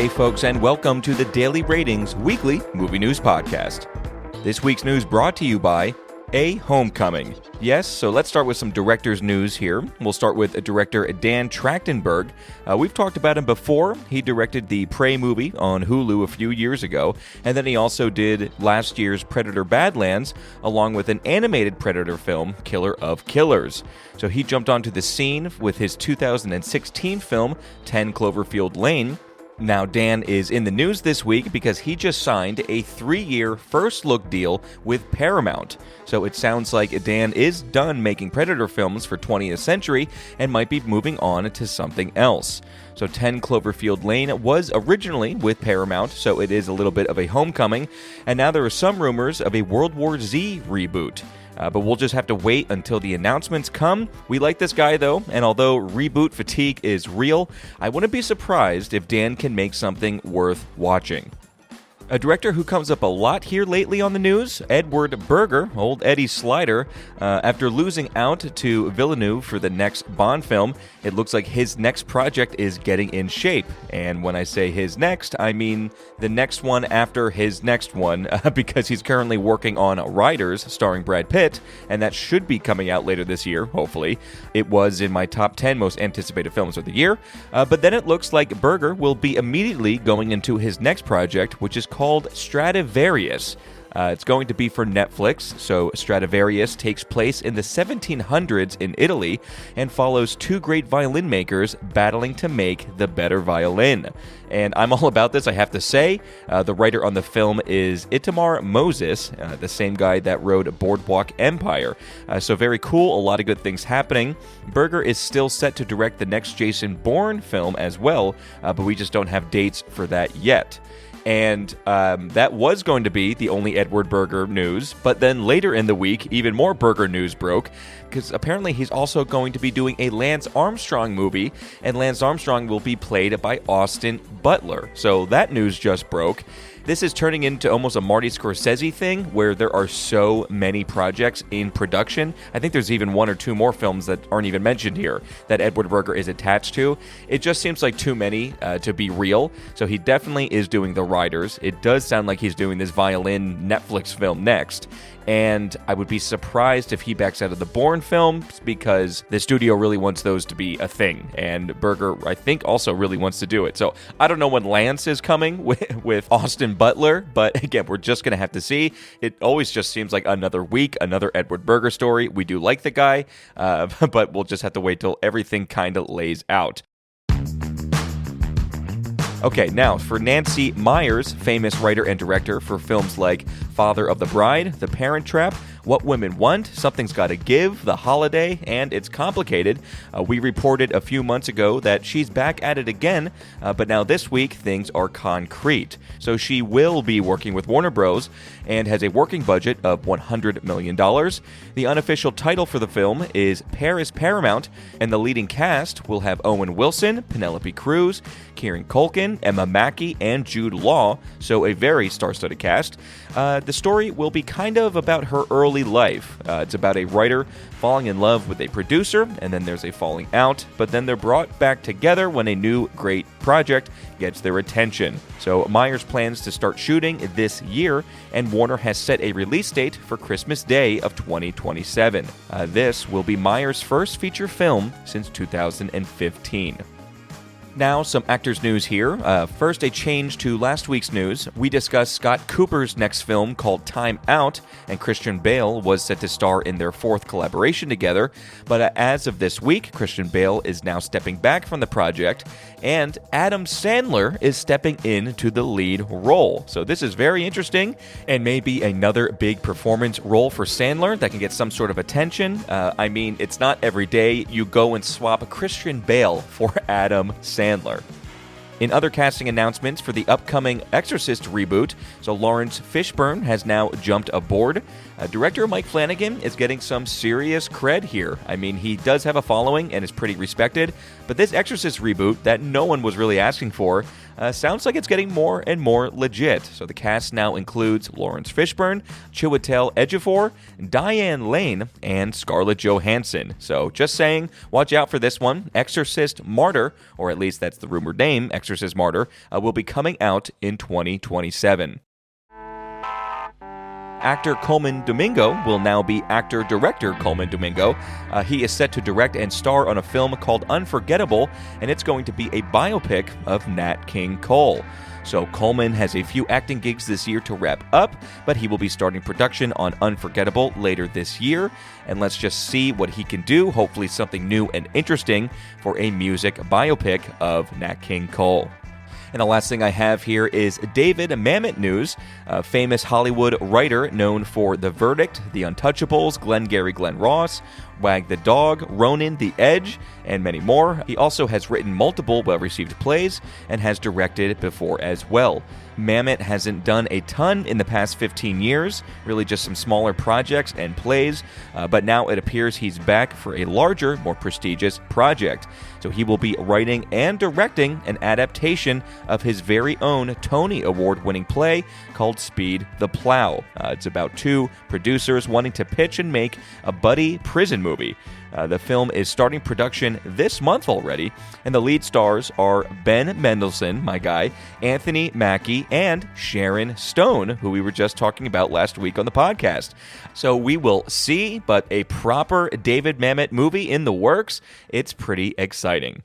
Hey folks, and welcome to the Daily Ratings Weekly Movie News Podcast. This week's news brought to you by A Homecoming. Yes, so let's start with some director's news here. We'll start with director Dan Trachtenberg. We've talked about him before. He directed the Prey movie on Hulu a few years ago, and then he also did last year's Predator Badlands, along with an animated Predator film, Killer of Killers. So he jumped onto the scene with his 2016 film, 10 Cloverfield Lane. Now, Dan is in the news this week because he just signed a 3-year first-look deal with Paramount. So it sounds like Dan is done making Predator films for 20th Century and might be moving on to something else. So 10 Cloverfield Lane was originally with Paramount, so it is a little bit of a homecoming, and now there are some rumors of a World War Z reboot. But we'll just have to wait until the announcements come. We like this guy, though, and although reboot fatigue is real, I wouldn't be surprised if Dan can make something worth watching. A director who comes up a lot here lately on the news, Edward Berger, old Eddie Slider. After losing out to Villeneuve for the next Bond film, it looks like his next project is getting in shape. And when I say his next, I mean the next one after his next one, because he's currently working on Riders, starring Brad Pitt, and that should be coming out later this year, hopefully. It was in my top 10 most anticipated films of the year, but then it looks like Berger will be immediately going into his next project, which is called Stradivarius. It's going to be for Netflix, so Stradivarius takes place in the 1700s in Italy and follows two great violin makers battling to make the better violin. And I'm all about this, I have to say. The writer on the film is Itamar Moses, the same guy that wrote Boardwalk Empire. So very cool, a lot of good things happening. Berger is still set to direct the next Jason Bourne film as well, but we just don't have dates for that yet. And that was going to be the only Edward Berger news, but then later in the week, even more Berger news broke, because apparently he's also going to be doing a Lance Armstrong movie, and Lance Armstrong will be played by Austin Butler. So that news just broke. This is turning into almost a Marty Scorsese thing, where there are so many projects in production. I think there's even one or two more films that aren't even mentioned here that Edward Berger is attached to. It just seems like too many to be real, so he definitely is doing The Riders. It does sound like he's doing this violin Netflix film next. And I would be surprised if he backs out of the Bourne films, because the studio really wants those to be a thing. And Berger, I think, also really wants to do it. So I don't know when Lance is coming with Austin Butler, but again, we're just going to have to see. It always just seems like another week, another Edward Berger story. We do like the guy, but we'll just have to wait till everything kind of lays out. Okay, now for Nancy Meyers, famous writer and director for films like Father of the Bride, The Parent Trap, What Women Want, Something's Gotta Give, The Holiday, and It's Complicated. We reported a few months ago that she's back at it again, but now this week things are concrete. So she will be working with Warner Bros. And has a working budget of $100 million. The unofficial title for the film is Paris Paramount, and the leading cast will have Owen Wilson, Penelope Cruz, Kieran Culkin, Emma Mackey, and Jude Law, so a very star-studded cast. The story will be kind of about her early life. It's about a writer falling in love with a producer, and then there's a falling out, but then they're brought back together when a new great project gets their attention. So Meyers plans to start shooting this year, and Warner has set a release date for Christmas Day of 2027. This will be Meyers' first feature film since 2015. Now, some actors news here. First, a change to last week's news. We discussed Scott Cooper's next film called Time Out, and Christian Bale was set to star in their fourth collaboration together. But as of this week, Christian Bale is now stepping back from the project, and Adam Sandler is stepping into the lead role. So this is very interesting, and maybe another big performance role for Sandler that can get some sort of attention. I mean, it's not every day you go and swap Christian Bale for Adam Sandler. In other casting announcements for the upcoming Exorcist reboot, so Lawrence Fishburne has now jumped aboard. Director Mike Flanagan is getting some serious cred here. I mean, he does have a following and is pretty respected, but this Exorcist reboot that no one was really asking for, sounds like it's getting more and more legit. So the cast now includes Lawrence Fishburne, Chiwetel Ejiofor, Diane Lane, and Scarlett Johansson. So just saying, watch out for this one. Exorcist Martyr, or at least that's the rumored name, Exorcist Martyr, will be coming out in 2027. Actor Colmon Domingo will now be actor-director Colmon Domingo. He is set to direct and star on a film called Unforgettable, and it's going to be a biopic of Nat King Cole. So Colmon has a few acting gigs this year to wrap up, but he will be starting production on Unforgettable later this year. And let's just see what he can do, hopefully something new and interesting for a music biopic of Nat King Cole. And the last thing I have here is David Mamet news, a famous Hollywood writer known for The Verdict, The Untouchables, Glengarry Glen Ross, Wag the Dog, Ronin, The Edge, and many more. He also has written multiple well-received plays and has directed before as well. Mamet hasn't done a ton in the past 15 years, really just some smaller projects and plays, but now it appears he's back for a larger, more prestigious project. So he will be writing and directing an adaptation of his very own Tony Award-winning play called Speed the Plow. It's about two producers wanting to pitch and make a buddy prison movie. The film is starting production this month already, and the lead stars are Ben Mendelsohn, my guy, Anthony Mackie, and Sharon Stone, who we were just talking about last week on the podcast. So we will see, but a proper David Mamet movie in the works. It's pretty exciting.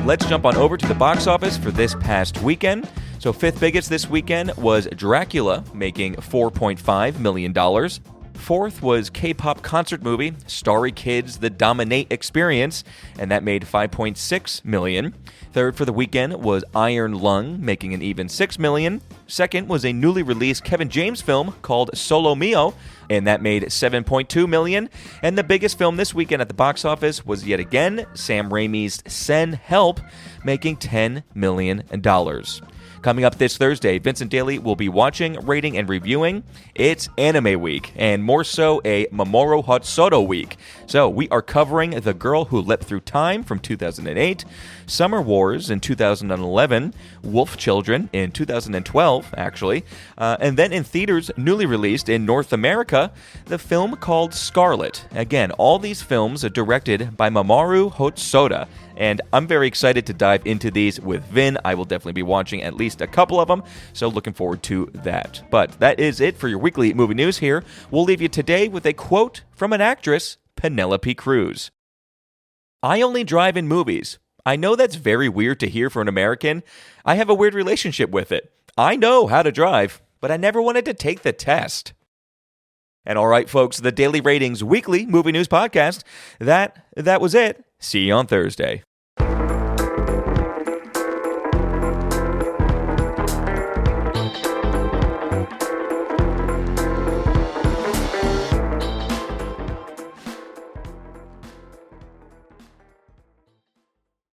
Let's jump on over to the box office for this past weekend. So fifth biggest this weekend was Dracula, making $4.5 million. Fourth was K-pop concert movie Starry Kids: The Dominate Experience, and that made $5.6 million. Third for the weekend was Iron Lung, making an even $6 million. Second was a newly released Kevin James film called Solo Mio, and that made $7.2 million. And the biggest film this weekend at the box office was yet again Sam Raimi's Send Help, making $10 million. Coming up this Thursday, Vincent Daly will be watching, rating, and reviewing. It's Anime Week, and more so a Mamoru Hosoda Week. So we are covering The Girl Who Leapt Through Time from 2008, Summer Wars in 2011, Wolf Children in 2012, actually, and then in theaters, newly released in North America, the film called Scarlet. Again, all these films are directed by Mamoru Hosoda. And I'm very excited to dive into these with Vin. I will definitely be watching at least a couple of them, so looking forward to that. But that is it for your weekly movie news here. We'll leave you today with a quote from an actress, Penelope Cruz. "I only drive in movies. I know that's very weird to hear for an American. I have a weird relationship with it. I know how to drive, but I never wanted to take the test." And all right, folks, the Daily Ratings weekly movie news podcast, that was it. See you on Thursday.